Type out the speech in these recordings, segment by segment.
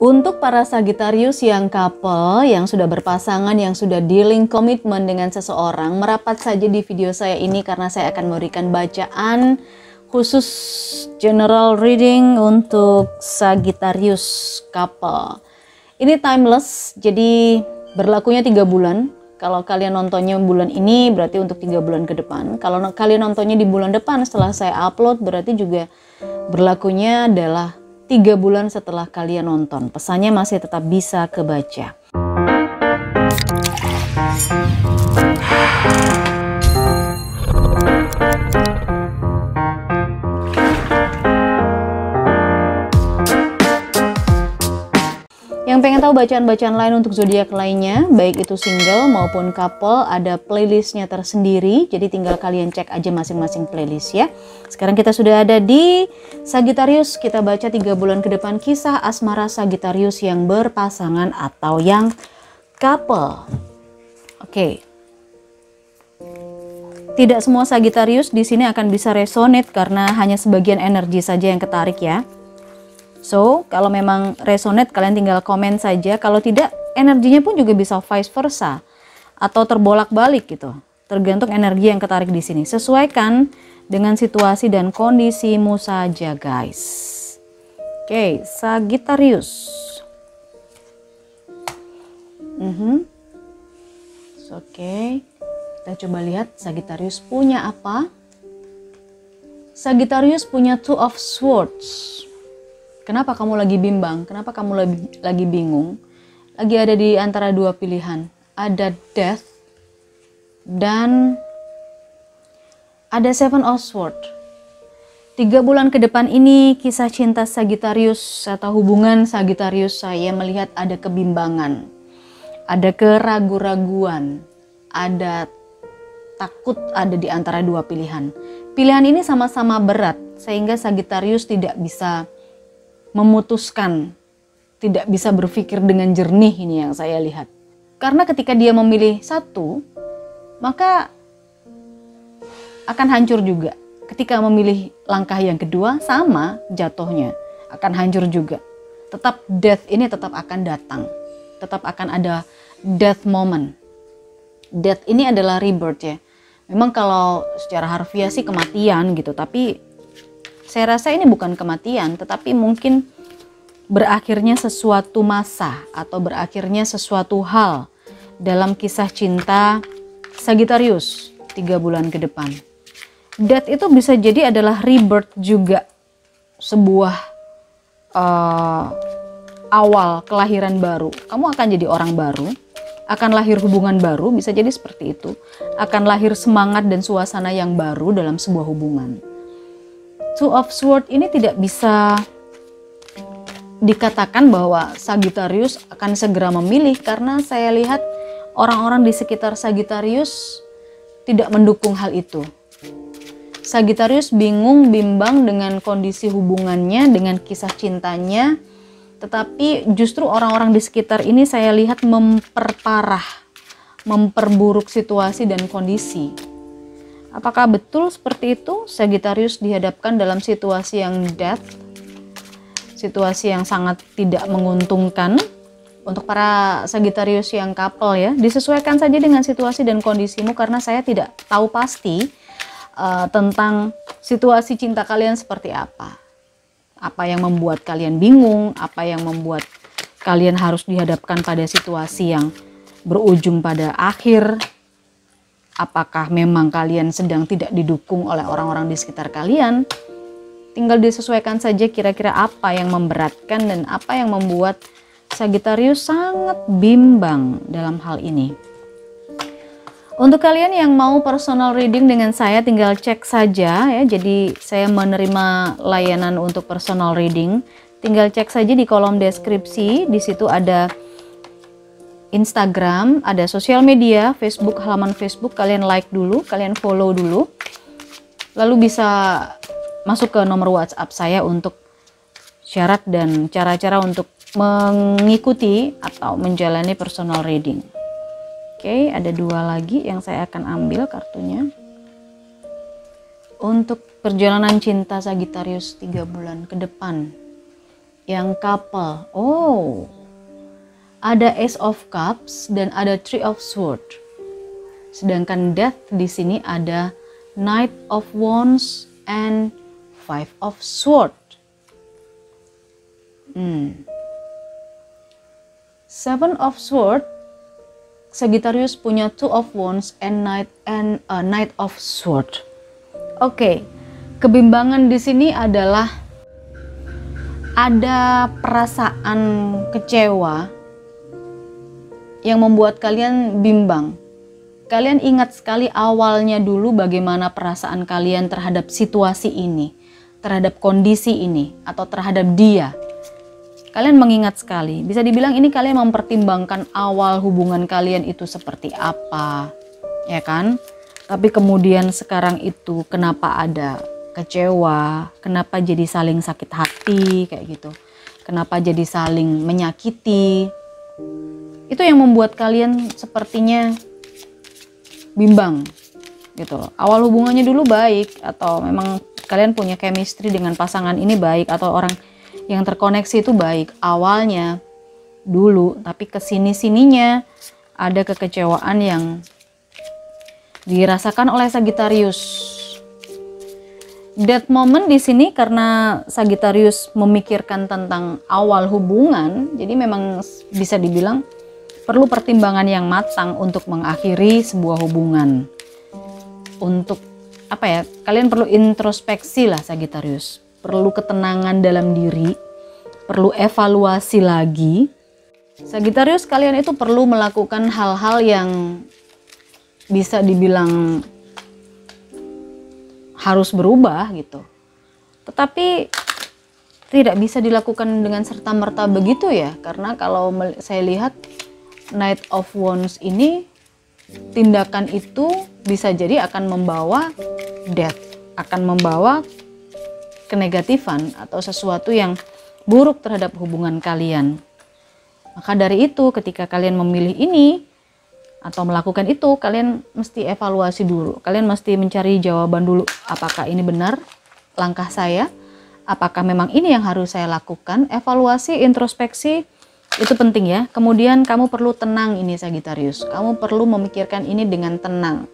Untuk para Sagittarius yang couple, yang sudah berpasangan, yang sudah dealing komitmen dengan seseorang, merapat saja di video saya ini karena saya akan memberikan bacaan khusus general reading untuk Sagittarius couple. Ini timeless, jadi berlakunya 3 bulan. Kalau kalian nontonnya bulan ini berarti untuk 3 bulan ke depan. Kalau kalian nontonnya di bulan depan setelah saya upload berarti juga berlakunya adalah 3 bulan setelah kalian nonton. Pesannya masih tetap bisa kebaca. Yang pengen tahu bacaan-bacaan lain untuk zodiak lainnya, baik itu single maupun couple, ada playlistnya tersendiri. Jadi tinggal kalian cek aja masing-masing playlist ya. Sekarang kita sudah ada di Sagittarius. Kita baca 3 bulan ke depan kisah asmara Sagittarius yang berpasangan atau yang couple. Oke. Tidak semua Sagittarius di sini akan bisa resonate karena hanya sebagian energi saja yang ketarik ya. So, kalau memang resonate kalian tinggal komen saja. Kalau tidak, energinya pun juga bisa vice versa atau terbolak-balik gitu. Tergantung energi yang ketarik di sini. Sesuaikan dengan situasi dan kondisimu saja, guys. Oke, Sagittarius. Oke, kita coba lihat Sagittarius punya apa. Sagittarius punya Two of Swords. Kenapa kamu lagi bimbang? Kenapa kamu lagi bingung? Lagi ada di antara 2 pilihan. Ada Death dan ada Seven of Swords. 3 bulan ke depan ini kisah cinta Sagittarius atau hubungan Sagittarius, saya melihat ada kebimbangan. Ada keraguan-raguan. Ada takut ada di antara 2 pilihan. Pilihan ini sama-sama berat sehingga Sagittarius tidak bisa memutuskan, tidak bisa berpikir dengan jernih, ini yang saya lihat. Karena ketika dia memilih satu, maka akan hancur juga. Ketika memilih langkah yang kedua, sama jatuhnya, akan hancur juga. Tetap death ini tetap akan datang. Tetap akan ada death moment. Death ini adalah rebirth ya. Memang kalau secara harfiah sih kematian gitu, tapi saya rasa ini bukan kematian, tetapi mungkin berakhirnya sesuatu masa atau berakhirnya sesuatu hal dalam kisah cinta Sagittarius 3 bulan ke depan. Death itu bisa jadi adalah rebirth juga, sebuah awal kelahiran baru. Kamu akan jadi orang baru, akan lahir hubungan baru, bisa jadi seperti itu. Akan lahir semangat dan suasana yang baru dalam sebuah hubungan. Two of Swords ini tidak bisa dikatakan bahwa Sagittarius akan segera memilih karena saya lihat orang-orang di sekitar Sagittarius tidak mendukung hal itu. Sagittarius bingung, bimbang dengan kondisi hubungannya, dengan kisah cintanya, tetapi justru orang-orang di sekitar ini saya lihat memperparah, memperburuk situasi dan kondisi. Apakah betul seperti itu? Sagittarius dihadapkan dalam situasi yang death, situasi yang sangat tidak menguntungkan. Untuk para Sagittarius yang couple ya, disesuaikan saja dengan situasi dan kondisimu karena saya tidak tahu pasti tentang situasi cinta kalian seperti apa. Apa yang membuat kalian bingung, apa yang membuat kalian harus dihadapkan pada situasi yang berujung pada akhir. Apakah memang kalian sedang tidak didukung oleh orang-orang di sekitar kalian? Tinggal disesuaikan saja kira-kira apa yang memberatkan dan apa yang membuat Sagittarius sangat bimbang dalam hal ini. Untuk kalian yang mau personal reading dengan saya tinggal cek saja ya. Jadi saya menerima layanan untuk personal reading. Tinggal cek saja di kolom deskripsi. Di situ ada Instagram, ada sosial media, Facebook, halaman Facebook, kalian like dulu, kalian follow dulu. Lalu bisa masuk ke nomor WhatsApp saya untuk syarat dan cara-cara untuk mengikuti atau menjalani personal reading. Oke, ada 2 lagi yang saya akan ambil kartunya. Untuk perjalanan cinta Sagittarius 3 bulan ke depan. yang couple. Oh, ada Ace of Cups dan ada Three of Swords. Sedangkan Death di sini ada Knight of Wands and Five of Swords. Seven of Swords, Sagittarius punya Two of Wands and Knight of Swords. Oke, kebimbangan di sini adalah ada perasaan kecewa yang membuat kalian bimbang. Kalian ingat sekali awalnya dulu bagaimana perasaan kalian terhadap situasi ini, terhadap kondisi ini, atau terhadap dia. Kalian mengingat sekali, bisa dibilang ini kalian mempertimbangkan awal hubungan kalian itu seperti apa, ya kan? Tapi kemudian sekarang itu kenapa ada kecewa, kenapa jadi saling sakit hati kayak gitu, kenapa jadi saling menyakiti. Itu yang membuat kalian sepertinya bimbang gitu. Awal hubungannya dulu baik, atau memang kalian punya chemistry dengan pasangan ini baik, atau orang yang terkoneksi itu baik awalnya dulu, tapi kesini-sininya ada kekecewaan yang dirasakan oleh Sagittarius. That moment di sini karena Sagittarius memikirkan tentang awal hubungan, jadi memang bisa dibilang perlu pertimbangan yang matang untuk mengakhiri sebuah hubungan. Untuk apa ya? Kalian perlu introspeksi lah Sagittarius. Perlu ketenangan dalam diri, perlu evaluasi lagi. Sagittarius, kalian itu perlu melakukan hal-hal yang bisa dibilang harus berubah gitu. Tetapi tidak bisa dilakukan dengan serta-merta begitu ya. Karena kalau saya lihat Knight of Wands ini, tindakan itu bisa jadi akan membawa death, akan membawa kenegatifan atau sesuatu yang buruk terhadap hubungan kalian. Maka dari itu ketika kalian memilih ini atau melakukan itu, kalian mesti evaluasi dulu. Kalian mesti mencari jawaban dulu, apakah ini benar langkah saya? Apakah memang ini yang harus saya lakukan? Evaluasi, introspeksi itu penting ya. Kemudian kamu perlu tenang ini Sagittarius. Kamu perlu memikirkan ini dengan tenang.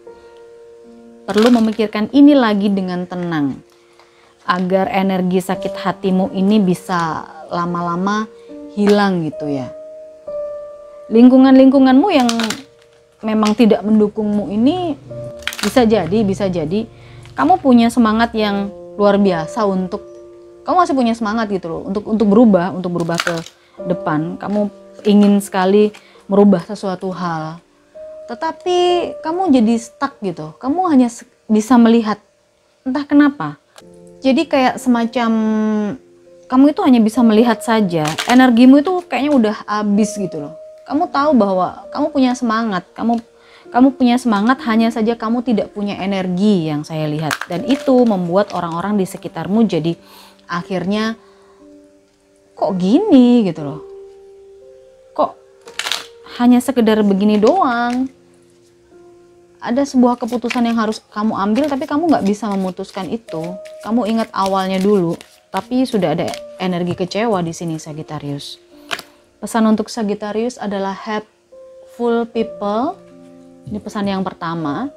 Perlu memikirkan ini lagi dengan tenang. Agar energi sakit hatimu ini bisa lama-lama hilang gitu ya. Lingkunganmu yang memang tidak mendukungmu ini bisa jadi kamu punya semangat yang luar biasa kamu masih punya semangat gitu loh untuk berubah ke depan. Kamu ingin sekali merubah sesuatu hal. Tetapi kamu jadi stuck gitu. Kamu hanya bisa melihat entah kenapa. Jadi kayak semacam kamu itu hanya bisa melihat saja. Energimu itu kayaknya udah habis gitu loh. Kamu tahu bahwa kamu punya semangat. Kamu punya semangat, hanya saja kamu tidak punya energi yang saya lihat. Dan itu membuat orang-orang di sekitarmu jadi akhirnya kok gini gitu loh. Kok hanya sekedar begini doang. Ada sebuah keputusan yang harus kamu ambil, tapi kamu nggak bisa memutuskan itu. Kamu ingat awalnya dulu, tapi sudah ada energi kecewa di sini Sagittarius. Pesan untuk Sagittarius adalah helpful people. Ini pesan yang pertama.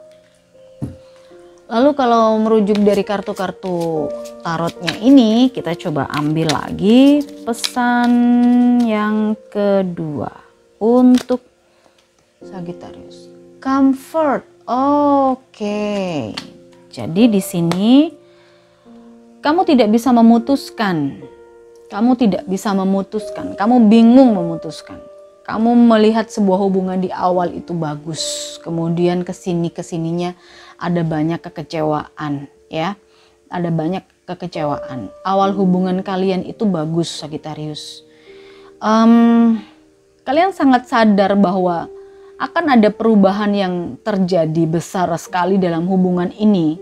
Lalu kalau merujuk dari kartu-kartu tarotnya ini, kita coba ambil lagi pesan yang kedua untuk Sagittarius. Comfort. Oke. Jadi di sini kamu tidak bisa memutuskan. Kamu tidak bisa memutuskan. Kamu bingung memutuskan. Kamu melihat sebuah hubungan di awal itu bagus. Kemudian kesininya ada banyak kekecewaan, ya. Ada banyak kekecewaan. Awal hubungan kalian itu bagus, Sagittarius. Kalian sangat sadar bahwa akan ada perubahan yang terjadi besar sekali dalam hubungan ini.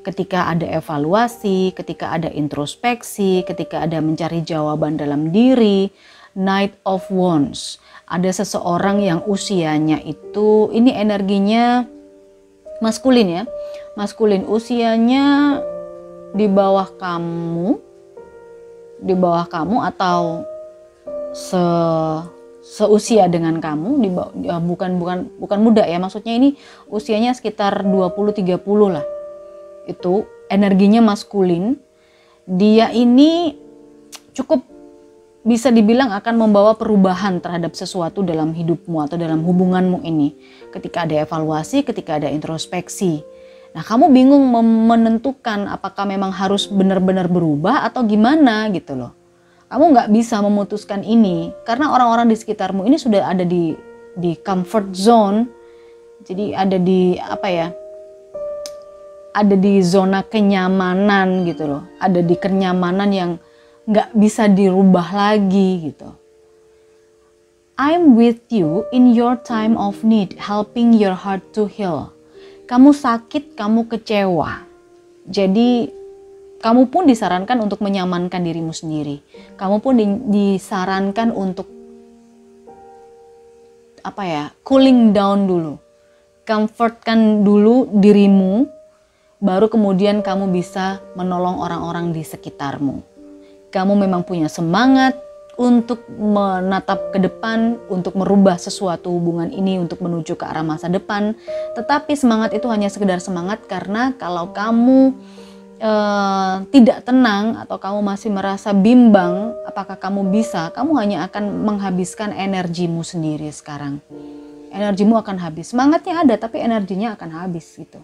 Ketika ada evaluasi, ketika ada introspeksi, ketika ada mencari jawaban dalam diri. Knight of Wands. Ada seseorang yang usianya itu, ini energinya maskulin ya. Maskulin, usianya di bawah kamu. di bawah kamu atau seusia dengan kamu, bukan muda ya, maksudnya ini usianya sekitar 20-30 lah. Itu energinya maskulin. Dia ini cukup bisa dibilang akan membawa perubahan terhadap sesuatu dalam hidupmu atau dalam hubunganmu ini. Ketika ada evaluasi, ketika ada introspeksi. Nah, kamu bingung menentukan apakah memang harus benar-benar berubah atau gimana gitu loh. Kamu nggak bisa memutuskan ini karena orang-orang di sekitarmu ini sudah ada di comfort zone. Jadi ada di ada di zona kenyamanan gitu loh. Ada di kenyamanan yang nggak bisa dirubah lagi gitu. I'm with you in your time of need, helping your heart to heal. Kamu sakit, kamu kecewa. Jadi kamu pun disarankan untuk menyamankan dirimu sendiri. Kamu pun disarankan untuk cooling down dulu. Comfortkan dulu dirimu, baru kemudian kamu bisa menolong orang-orang di sekitarmu. Kamu memang punya semangat untuk menatap ke depan, untuk merubah sesuatu hubungan ini, untuk menuju ke arah masa depan. Tetapi semangat itu hanya sekedar semangat karena kalau kamu tidak tenang atau kamu masih merasa bimbang apakah kamu bisa, kamu hanya akan menghabiskan energimu sendiri sekarang. Energimu akan habis. Semangatnya ada tapi energinya akan habis gitu.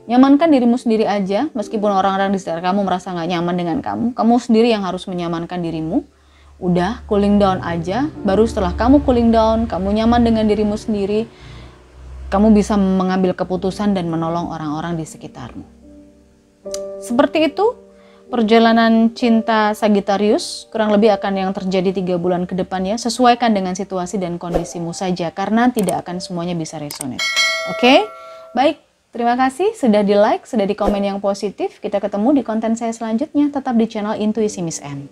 Nyamankan dirimu sendiri aja, meskipun orang-orang di sekitar kamu merasa gak nyaman dengan kamu. Kamu sendiri yang harus menyamankan dirimu. Udah, cooling down aja. Baru setelah kamu cooling down, kamu nyaman dengan dirimu sendiri, kamu bisa mengambil keputusan dan menolong orang-orang di sekitarmu. Seperti itu perjalanan cinta Sagittarius, kurang lebih akan yang terjadi 3 bulan ke depannya. Sesuaikan dengan situasi dan kondisimu saja, karena tidak akan semuanya bisa resonate. Oke? Baik. Terima kasih sudah di like, sudah di komen yang positif. Kita ketemu di konten saya selanjutnya. Tetap di channel Intuisi Miss M.